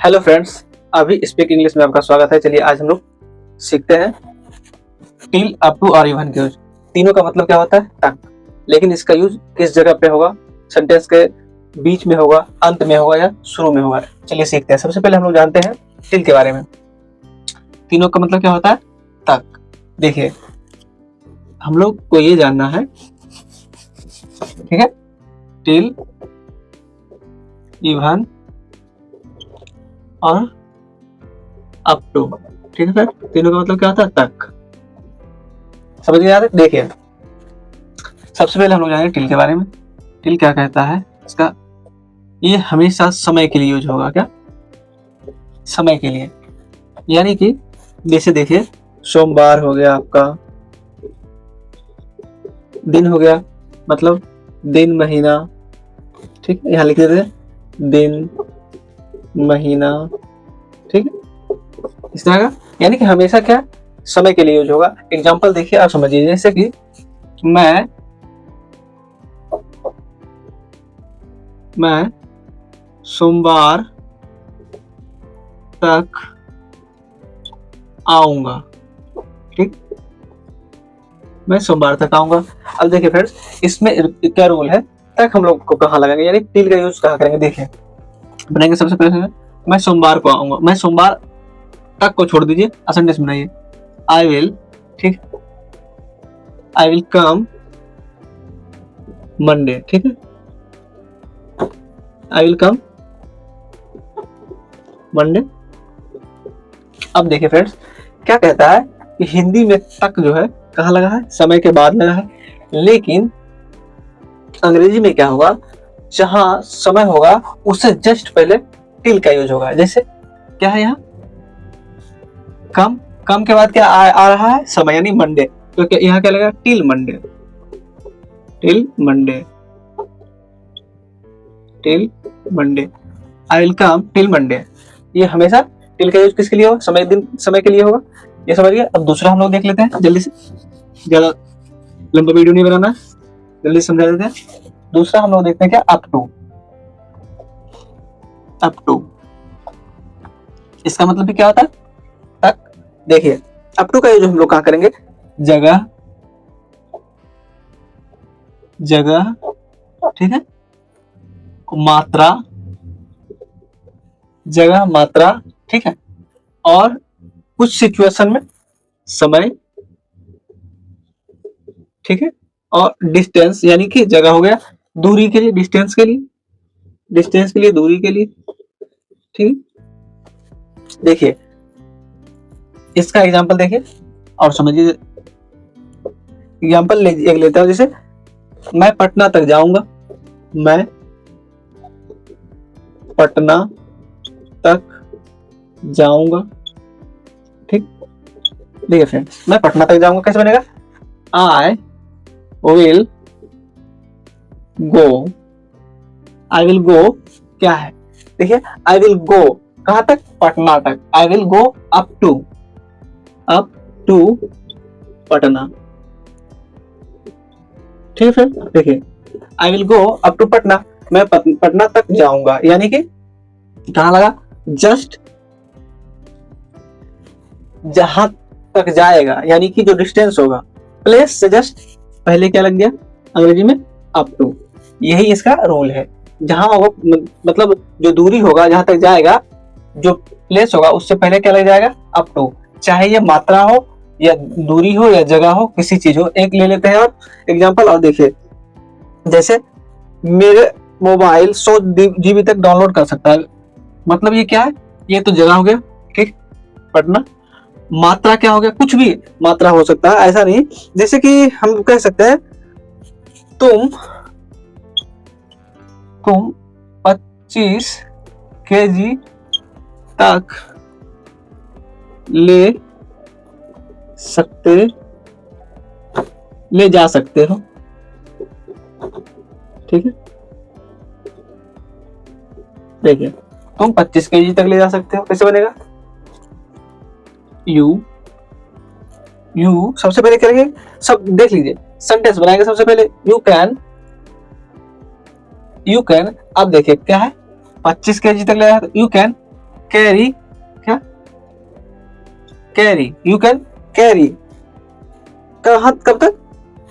Hello friends, अभी speak English में आपका स्वागत है। चलिए आज हम लोग सीखते हैं टिल अप टू और इवन के यूज। तीनों का मतलब क्या होता है? तक। लेकिन इसका यूज किस जगह पे होगा? सेंटेंस के बीच में होगा, अंत में होगा या शुरू में होगा? चलिए सीखते हैं। सबसे पहले हम लोग जानते हैं टिल के बारे में। तीनों का मतलब क्या होता है? तक। देखिए, हम लोग को ये जानना है, ठीक है, टिल, इवन और अप टू। ठीक है सर, तीनों का मतलब क्या होता है? तक। समझ गए यार? देखिए, सबसे पहले हम लोग जानेंगे टिल के बारे में। टिल क्या कहता है इसका? ये हमेशा समय के लिए यूज होगा। क्या? समय के लिए। यानी कि जैसे देखिए, सोमवार हो गया, आपका दिन हो गया, मतलब दिन, महीना। ठीक है, यहाँ लिख देते हैं दिन, महीना। ठीक है, इस तरह का। यानी कि हमेशा क्या? समय के लिए यूज होगा। एग्जाम्पल देखिए और समझिए। जैसे कि मैं सोमवार तक आऊंगा। ठीक, मैं सोमवार तक आऊंगा। अब देखिए फ्रेंड्स, इसमें क्या रूल है? तक हम लोग को कहाँ लगाएंगे, यानी टिल का यूज कहाँ करेंगे? देखिए, बनाएंगे सबसे पहले मैं सोमवार को आऊंगा। मैं सोमवार तक को छोड़ दीजिए, सेंटेंस बनाइए। आई विल, ठीक, आई विल कम मंडे। ठीक है, आई विल कम मंडे। अब देखिए फ्रेंड्स, क्या कहता है कि हिंदी में तक जो है कहाँ लगा है? समय के बाद लगा है। लेकिन अंग्रेजी में क्या होगा? जहां समय होगा उससे जस्ट पहले टिल का यूज होगा। जैसे क्या है यहाँ? कम। कम के बाद क्या आ रहा है? समय, यानी मंडे। तो क्या यहाँ क्या लगेगा? Till Monday. Till Monday, till Monday. I will come till Monday. ये हमेशा टिल का यूज किसके लिए होगा? समय, दिन, समय के लिए होगा। ये समझ गए? अब दूसरा हम लोग देख लेते हैं जल्दी से, ज्यादा लंबा वीडियो नहीं बनाना, जल्दी समझा देते हैं। दूसरा हम लोग देखते हैं क्या? Up to. अप टू, इसका मतलब भी क्या होता है? तक। देखिए, अप टू का यूज हम लोग कहाँ करेंगे? जगह, जगह, ठीक है, मात्रा, जगह, मात्रा, ठीक है, और कुछ सिचुएशन में समय, ठीक है, और डिस्टेंस, यानी कि जगह हो गया, दूरी के लिए, डिस्टेंस के लिए, डिस्टेंस के लिए, दूरी के लिए। ठीक, देखिए इसका एग्जांपल देखिए और समझिए। एग्जांपल एक लेता हूं, जैसे मैं पटना तक जाऊंगा। मैं पटना तक जाऊंगा। ठीक, देखिए फ्रेंड्स, मैं पटना तक जाऊंगा कैसे बनेगा? आई विल गो। आई विल गो क्या है? देखिए, आई विल गो कहां तक? पटना तक। I will go up to Patna. ठीक है फ्रेंड, देखिए, I will go up to Patna, मैं पटना तक जाऊंगा। यानी कि कहां लगा? जस्ट जहां तक जाएगा, यानी कि जो डिस्टेंस होगा, प्लेस से जस्ट पहले क्या लग गया? अंग्रेजी में अप टू। यही इसका रूल है। जहां वो मतलब जो दूरी होगा, जहां तक जाएगा, जो प्लेस होगा, उससे पहले क्या लग जाएगा? Up to. चाहे ये मात्रा हो या दूरी हो या जगह हो, किसी चीज हो। एक ले लेते हैं और एग्जांपल और देखिए। जैसे मेरे मोबाइल 100 GB तक डाउनलोड कर सकता है, मतलब ये क्या है? ये तो जगह हो गया, ठीक, पटना। मात्रा क्या हो गया? कुछ भी मात्रा हो सकता है, ऐसा नहीं। जैसे कि हम कह सकते हैं तुम 25 kg तक ले जा सकते हो। ठीक है, देखिए, तुम 25 kg तक ले जा सकते हो। कैसे बनेगा? यू सबसे पहले करेंगे, सब देख लीजिए, सेंटेंस बनाएंगे सबसे पहले। You can. अब देखिए क्या है? 25 kg तक ले जाए, यू कैन कैरी, क्या कैरी, यू कैन कैरी, कहाँ कब तक,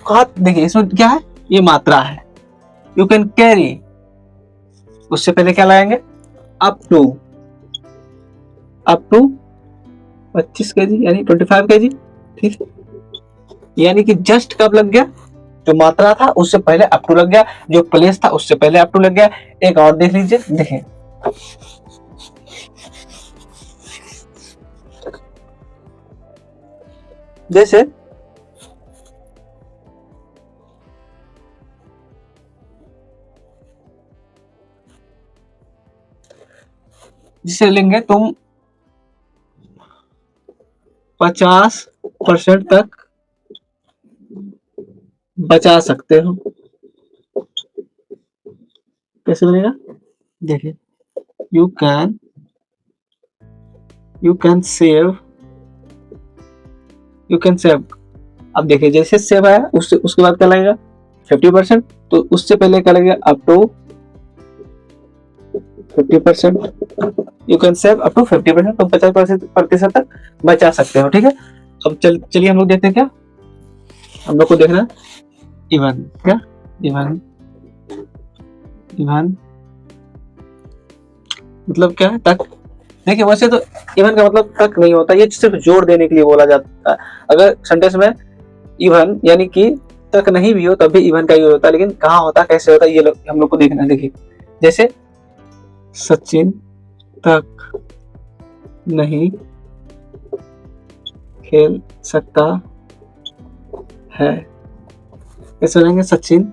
कहाँ, देखिए इसमें क्या है, ये मात्रा है, यू कैन कैरी, उससे पहले क्या लगाएंगे, up to, up to 25 kg यानी 25 kg, ठीक है, यानी कि जस्ट कब लग गया, जो मात्रा था उससे पहले अप टू लग गया, जो प्लेस था उससे पहले अप टू लग गया। एक और देख लीजिए, देखें जैसे जिसे लेंगे तुम 50% तक बचा सकते हो, कैसे बनेगा, देखिए you can save, you can save, अब देखिए जैसे सेव आया उससे उसके बाद क्या लगेगा 50%, तो उससे पहले क्या लगेगा up to 50%, you can save up to 50%, तो 50% तक बचा सकते हो, ठीक है। अब चलिए हम लोग देखते हैं, क्या हम लोग को देखना इवन, क्या इवन, इवन मतलब क्या है, तक, देखिए वैसे तो इवन का मतलब तक नहीं होता, ये सिर्फ जोड़ देने के लिए बोला जाता है। अगर सेंटेंस में इवन यानी कि तक नहीं भी हो तब भी इवन का यूज होता है, लेकिन कहाँ होता कैसे होता है ये हम लोग को देखना है। देखिए जैसे सचिन तक नहीं खेल सकता है, कैसे बोलेंगे, सचिन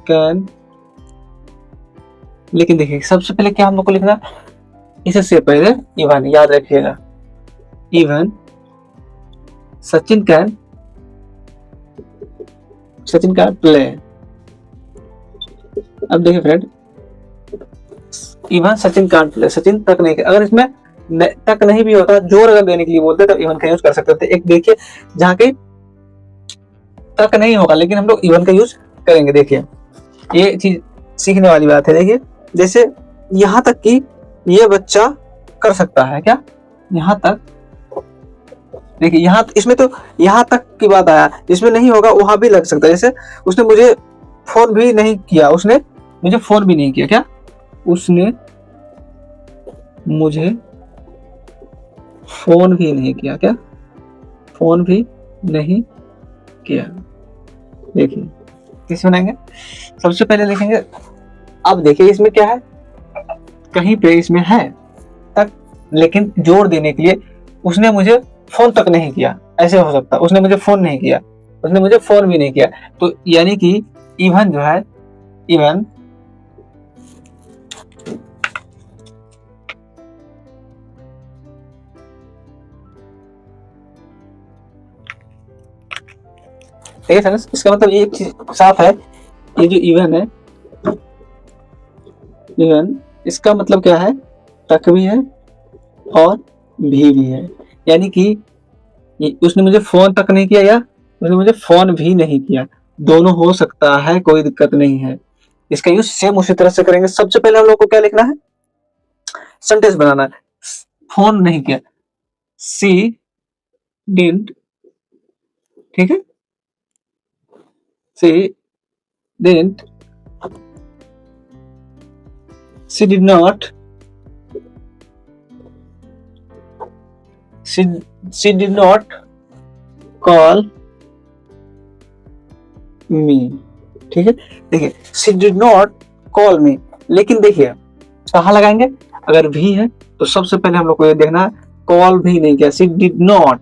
कैन, लेकिन देखिए सबसे पहले क्या हम लोग को लिखना, इससे पहले इवन, याद रखिएगा, इवन सचिन कैन प्ले। अब देखिए friend, even Sachin can play, Sachin तक नहीं, अगर इसमें तक नहीं भी होता, जोर अगर देने के लिए बोलते तो इवन का यूज कर सकते थे। एक देखिए जहाँ के तक नहीं होगा लेकिन हम लोग इवन का यूज करेंगे। देखिए ये चीज सीखने वाली बात है। देखिए जैसे यहाँ तक कि ये बच्चा कर सकता है, क्या यहाँ तक, देखिए यहाँ इसमें तो यहाँ तक की बात आया, जिसमें नहीं होगा वहां भी लग सकता है। जैसे उसने मुझे फोन भी नहीं किया, उसने मुझे फोन भी नहीं किया, क्या उसने मुझे फोन भी नहीं किया, क्या फोन भी नहीं किया। देखिए कैसे बनाएंगे, सबसे पहले लिखेंगे, अब देखिए इसमें क्या है, कहीं पे इसमें है तक, लेकिन जोड़ देने के लिए उसने मुझे फोन तक नहीं किया, ऐसे हो सकता है उसने मुझे फोन नहीं किया, उसने मुझे फोन भी नहीं किया, तो यानी कि इवन जो है, इवन ठीक है, इसका मतलब एक चीज साफ है, ये जो इवन है, इवन इसका मतलब क्या है, तक भी है और भी है, यानी कि उसने मुझे फोन तक नहीं किया या उसने मुझे फोन भी नहीं किया, दोनों हो सकता है, कोई दिक्कत नहीं है। इसका यूज सेम उसी तरह से करेंगे। सबसे पहले हम लोग को क्या लिखना है, सेंटेंस बनाना है, फोन नहीं किया, सी डिडंट, ठीक है, सी didn't, she did not, she did not call me, ठीक है। देखिए she did not call me, लेकिन देखिए कहाँ लगाएंगे, अगर भी है तो सबसे पहले हम लोग को ये देखना है, कॉल भी नहीं किया, she did not,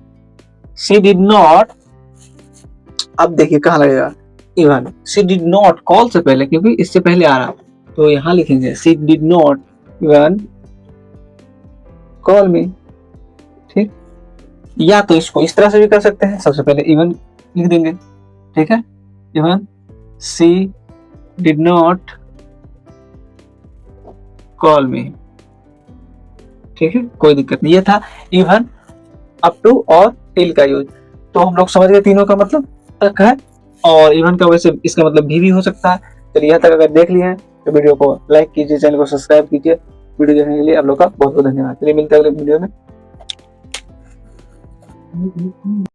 अब देखिए कहाँ लगेगा, even she did not, call से पहले क्योंकि इससे पहले आ रहा, तो यहां लिखेंगे she did not even call me, ठीक। या तो इसको इस तरह से भी कर सकते हैं, सबसे पहले even लिख देंगे, ठीक है, even she did not call me, ठीक है, कोई दिक्कत नहीं। ये था even, up to और till का यूज। तो हम लोग समझ गए तीनों का मतलब, तक है, और इवन का वैसे इसका मतलब भी हो सकता है। चलिए यहाँ तक अगर देख लिए हैं तो वीडियो को लाइक कीजिए, चैनल को सब्सक्राइब कीजिए। वीडियो देखने के लिए आप लोग का बहुत बहुत धन्यवाद। चलिए मिलते हैं अगले वीडियो में।